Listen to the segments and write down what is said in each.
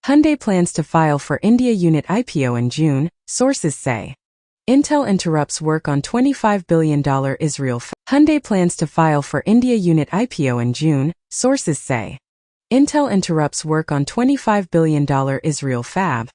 Hyundai plans to file for India unit IPO in June, sources say. Intel interrupts work on $25 billion Israel fab. Hyundai plans to file for India unit IPO in June, sources say. Intel interrupts work on $25 billion Israel fab,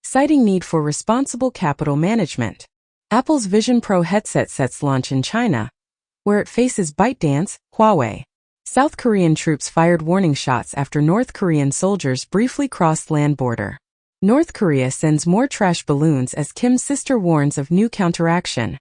citing need for responsible capital management. Apple's Vision Pro headset sets launch in China, where it faces ByteDance, Huawei. South Korean troops fired warning shots after North Korean soldiers briefly crossed land border. North Korea sends more trash balloons as Kim's sister warns of new counteraction.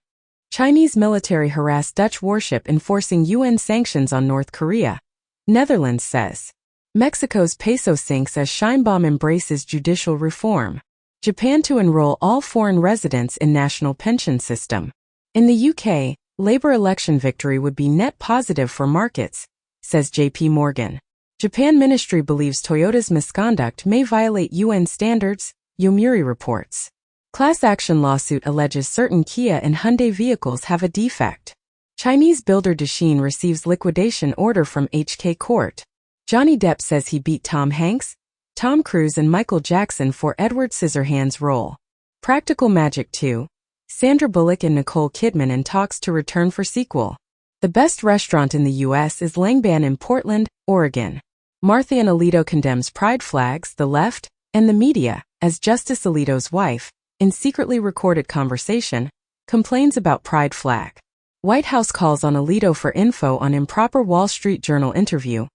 Chinese military harass Dutch warship enforcing UN sanctions on North Korea. Netherlands says. Mexico's peso sinks as Sheinbaum embraces judicial reform. Japan to enroll all foreign residents in national pension system. In the UK, Labour election victory would be net positive for markets, says JP Morgan. Japan ministry believes Toyota's misconduct may violate UN standards, Yomiuri reports. Class action lawsuit alleges certain Kia and Hyundai vehicles have a defect. Chinese builder Dashin receives liquidation order from HK Court. Johnny Depp says he beat Tom Hanks, Tom Cruise and Michael Jackson for Edward Scissorhands' role. Practical Magic 2. Sandra Bullock and Nicole Kidman in talks to return for sequel. The best restaurant in the U.S. is Langban in Portland, Oregon. Martha and Alito condemns pride flags, the left, and the media, as Justice Alito's wife, in secretly recorded conversation, complains about pride flag. White House calls on Alito for info on improper Wall Street Journal interview,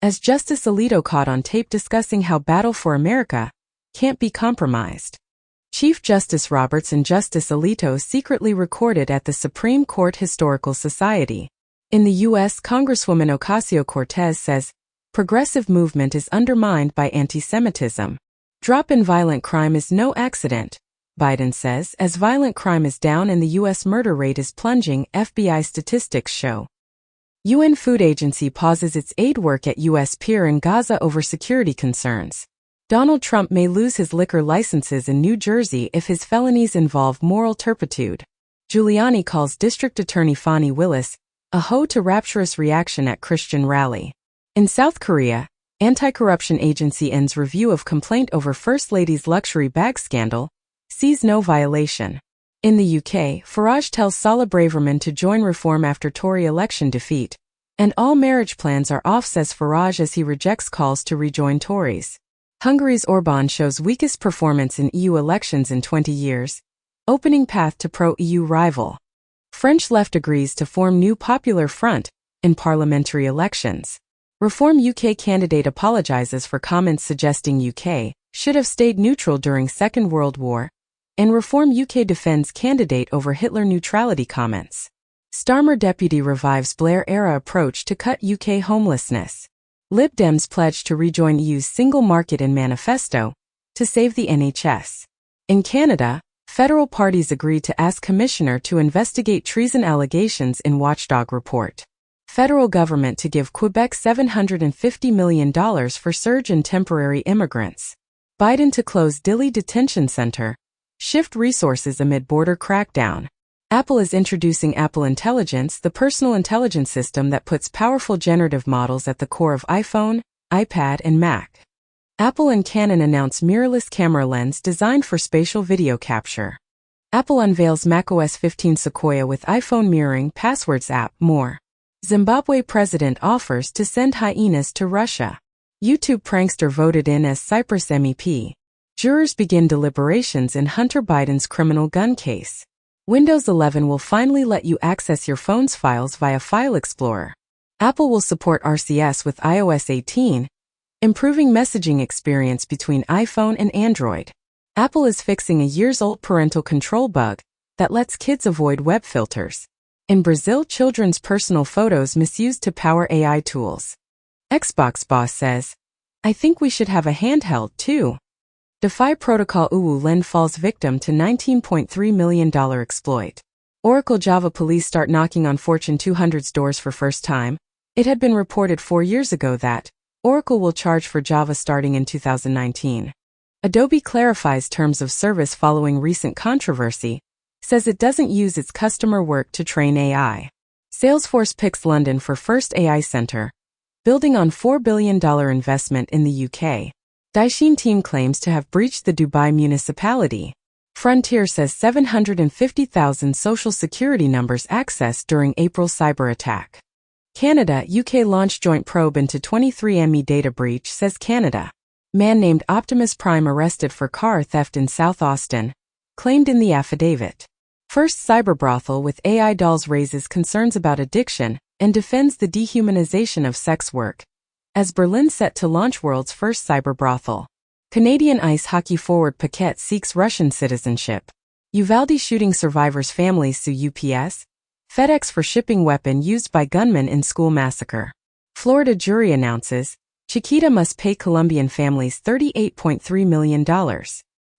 as Justice Alito caught on tape discussing how Battle for America can't be compromised. Chief Justice Roberts and Justice Alito secretly recorded at the Supreme Court Historical Society. In the U.S., Congresswoman Ocasio-Cortez says, progressive movement is undermined by anti-Semitism. Drop in violent crime is no accident, Biden says, as violent crime is down and the U.S. murder rate is plunging, FBI statistics show. UN Food Agency pauses its aid work at U.S. pier in Gaza over security concerns. Donald Trump may lose his liquor licenses in New Jersey if his felonies involve moral turpitude. Giuliani calls District Attorney Fani Willis a hoe to rapturous reaction at Christian rally. In South Korea, anti-corruption agency ends review of complaint over First Lady's luxury bag scandal, sees no violation. In the UK, Farage tells Sala Braverman to join reform after Tory election defeat, and all marriage plans are off, says Farage as he rejects calls to rejoin Tories. Hungary's Orbán shows weakest performance in EU elections in 20 years, opening path to pro-EU rival. French left agrees to form new Popular Front in parliamentary elections. Reform UK candidate apologizes for comments suggesting UK should have stayed neutral during Second World War, and Reform UK defends candidate over Hitler neutrality comments. Starmer deputy revives Blair-era approach to cut UK homelessness. Lib Dems pledge to rejoin EU's single market in manifesto to save the NHS. In Canada, federal parties agreed to ask commissioner to investigate treason allegations in watchdog report. Federal government to give Quebec $750 million for surge in temporary immigrants. Biden to close Dilley Detention Center, shift resources amid border crackdown. Apple is introducing Apple Intelligence, the personal intelligence system that puts powerful generative models at the core of iPhone, iPad, and Mac. Apple and Canon announce mirrorless camera lens designed for spatial video capture. Apple unveils macOS 15 Sequoia with iPhone mirroring passwords app, more. Zimbabwe president offers to send hyenas to Russia. YouTube prankster voted in as Cyprus MEP. Jurors begin deliberations in Hunter Biden's criminal gun case. Windows 11 will finally let you access your phone's files via File Explorer. Apple will support RCS with iOS 18, improving messaging experience between iPhone and Android. Apple is fixing a years-old parental control bug that lets kids avoid web filters. In Brazil, children's personal photos misused to power AI tools. Xbox boss says, I think we should have a handheld too. Defy Protocol Uwu Lin falls victim to $19.3 million exploit. Oracle Java police start knocking on Fortune 200's doors for first time. It had been reported 4 years ago that Oracle will charge for Java starting in 2019. Adobe clarifies terms of service following recent controversy, says it doesn't use its customer work to train AI. Salesforce picks London for first AI center, building on $4 billion investment in the UK. Daishin team claims to have breached the Dubai municipality. Frontier says 750,000 social security numbers accessed during April's cyber attack. Canada, UK launch joint probe into 23andMe data breach, says Canada. Man named Optimus Prime arrested for car theft in South Austin, claimed in the affidavit. First cyber brothel with AI dolls raises concerns about addiction and defends the dehumanization of sex work, as Berlin set to launch world's first cyber brothel. Canadian ice hockey forward Paquette seeks Russian citizenship. Uvalde shooting survivors' families sue UPS, FedEx for shipping weapon used by gunmen in school massacre. Florida jury announces Chiquita must pay Colombian families $38.3 million.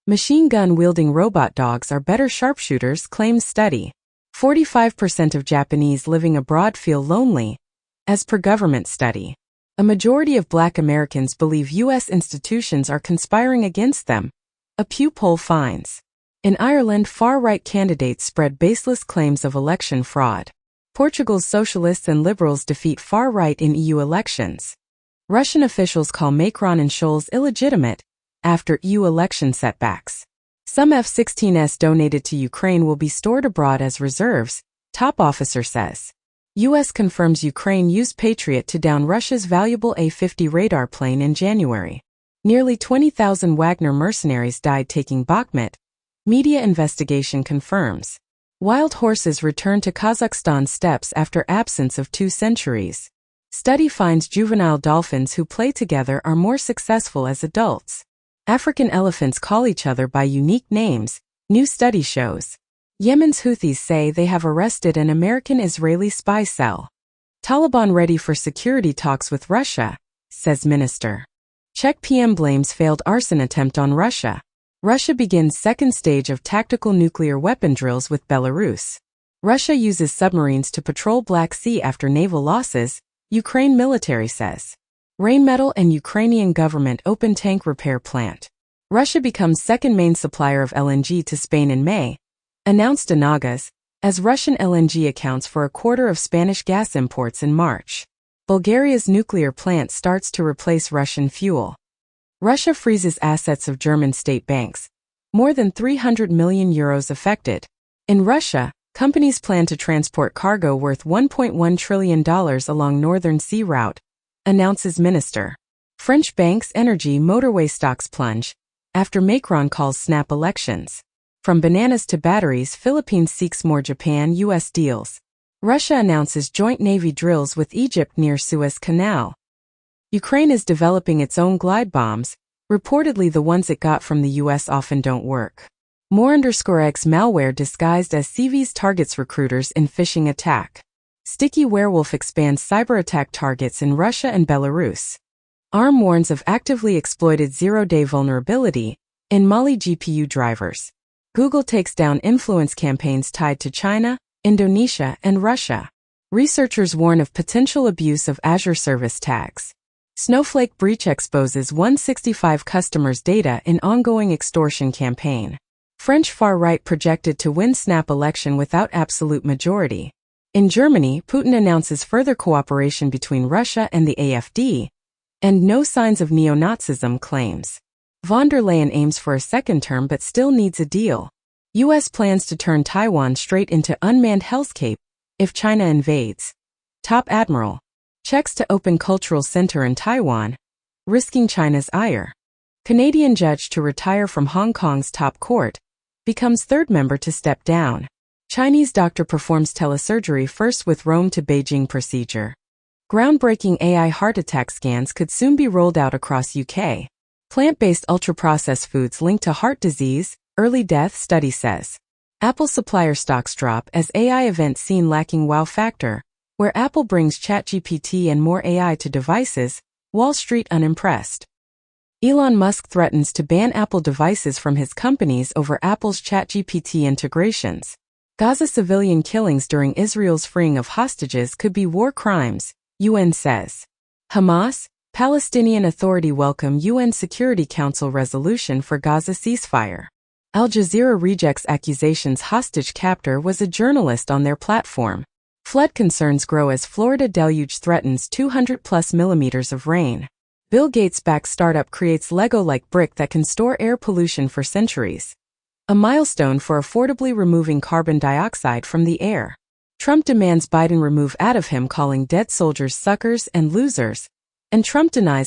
Machine gun-wielding robot dogs are better sharpshooters, claims study. 45% of Japanese living abroad feel lonely, as per government study. A majority of Black Americans believe U.S. institutions are conspiring against them, a Pew poll finds. In Ireland, far-right candidates spread baseless claims of election fraud. Portugal's socialists and liberals defeat far-right in EU elections. Russian officials call Macron and Scholz illegitimate after EU election setbacks. Some F-16s donated to Ukraine will be stored abroad as reserves, top officer says. U.S. confirms Ukraine used Patriot to down Russia's valuable A-50 radar plane in January. Nearly 20,000 Wagner mercenaries died taking Bakhmut, media investigation confirms. Wild horses return to Kazakhstan steppes after absence of 2 centuries. Study finds juvenile dolphins who play together are more successful as adults. African elephants call each other by unique names, new study shows. Yemen's Houthis say they have arrested an American-Israeli spy cell. Taliban ready for security talks with Russia, says minister. Czech PM blames failed arson attempt on Russia. Russia begins second stage of tactical nuclear weapon drills with Belarus. Russia uses submarines to patrol Black Sea after naval losses, Ukraine military says. Rheinmetall and Ukrainian government open tank repair plant. Russia becomes second main supplier of LNG to Spain in May, announced Anagas, as Russian LNG accounts for a quarter of Spanish gas imports in March. Bulgaria's nuclear plant starts to replace Russian fuel. Russia freezes assets of German state banks. More than 300 million euros affected. In Russia, companies plan to transport cargo worth $1.1 trillion along Northern Sea Route, announces minister. French banks, energy, motorway stocks plunge after Macron calls snap elections. From bananas to batteries, Philippines seeks more Japan-US deals. Russia announces joint Navy drills with Egypt near Suez Canal. Ukraine is developing its own glide bombs. Reportedly the ones it got from the US often don't work. More_X malware disguised as CVs targets recruiters in phishing attack. Sticky werewolf expands cyber attack targets in Russia and Belarus. ARM warns of actively exploited zero-day vulnerability in Mali GPU drivers. Google takes down influence campaigns tied to China, Indonesia, and Russia. Researchers warn of potential abuse of Azure service tags. Snowflake breach exposes 165 customers' data in ongoing extortion campaign. French far-right projected to win snap election without absolute majority. In Germany, Putin announces further cooperation between Russia and the AfD, and no signs of neo-Nazism claims. Von der Leyen aims for a second term but still needs a deal. U.S. plans to turn Taiwan straight into unmanned hellscape if China invades. Top Admiral checks to open cultural center in Taiwan, risking China's ire. Canadian judge to retire from Hong Kong's top court becomes third member to step down. Chinese doctor performs telesurgery first with Rome to Beijing procedure. Groundbreaking AI heart attack scans could soon be rolled out across UK. Plant-based ultra-processed foods linked to heart disease, early death study says. Apple supplier stocks drop as AI event seen lacking wow factor, where Apple brings ChatGPT and more AI to devices, Wall Street unimpressed. Elon Musk threatens to ban Apple devices from his companies over Apple's ChatGPT integrations. Gaza civilian killings during Israel's freeing of hostages could be war crimes, UN says. Hamas, Palestinian Authority welcome UN Security Council resolution for Gaza ceasefire. Al Jazeera rejects accusations hostage captor was a journalist on their platform. Flood concerns grow as Florida deluge threatens 200+ millimeters of rain. Bill Gates-backed startup creates Lego-like brick that can store air pollution for centuries. A milestone for affordably removing carbon dioxide from the air. Trump demands Biden remove ad of him calling dead soldiers suckers and losers. And Trump denies